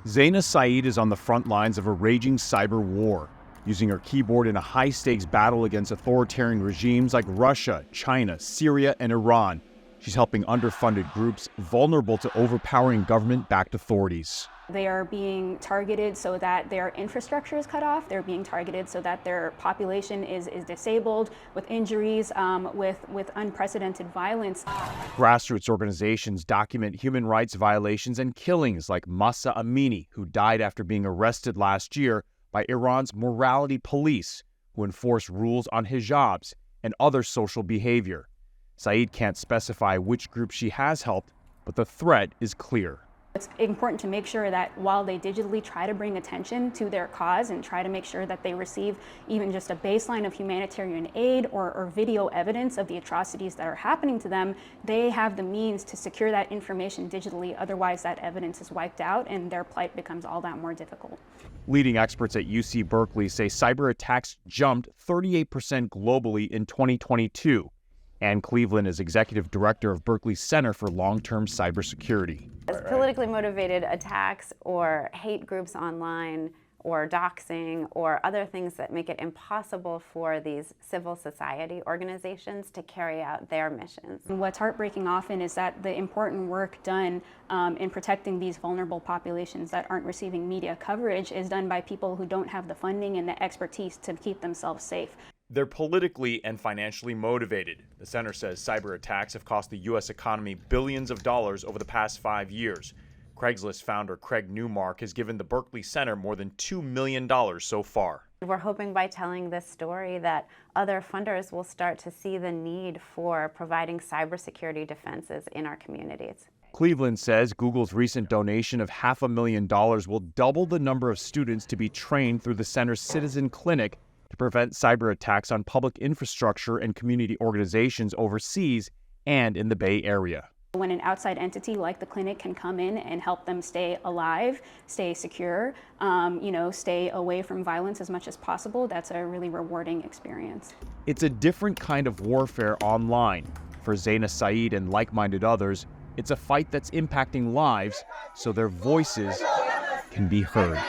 Zaina Saeed is on the front lines of a raging cyber war, using her keyboard in a high-stakes battle against authoritarian regimes like Russia, China, Syria, and Iran. She's helping underfunded groups vulnerable to overpowering government-backed authorities. They are being targeted so that their infrastructure is cut off. They're being targeted so that their population is disabled, with injuries, with unprecedented violence. Grassroots organizations document human rights violations and killings like Mahsa Amini, who died after being arrested last year by Iran's morality police, who enforce rules on hijabs and other social behavior. Saeed can't specify which group she has helped, but the threat is clear. It's important to make sure that while they digitally try to bring attention to their cause and try to make sure that they receive even just a baseline of humanitarian aid or video evidence of the atrocities that are happening to them, they have the means to secure that information digitally. Otherwise, that evidence is wiped out and their plight becomes all that more difficult. Leading experts at UC Berkeley say cyber attacks jumped 38% globally in 2022. Ann Cleveland is executive director of Berkeley's Center for Long-Term Cybersecurity. Politically motivated attacks or hate groups online or doxing or other things that make it impossible for these civil society organizations to carry out their missions. What's heartbreaking often is that the important work done in protecting these vulnerable populations that aren't receiving media coverage is done by people who don't have the funding and the expertise to keep themselves safe. They're politically and financially motivated. The center says cyber attacks have cost the U.S. economy billions of dollars over the past 5 years. Craigslist founder Craig Newmark has given the Berkeley Center more than $2 million so far. We're hoping by telling this story that other funders will start to see the need for providing cybersecurity defenses in our communities. Cleveland says Google's recent donation of $500,000 will double the number of students to be trained through the center's Citizen Clinic to prevent cyber attacks on public infrastructure and community organizations overseas and in the Bay Area. When an outside entity like the clinic can come in and help them stay alive, stay secure, stay away from violence as much as possible, that's a really rewarding experience. It's a different kind of warfare online. For Zaina Saeed and like-minded others, it's a fight that's impacting lives so their voices can be heard.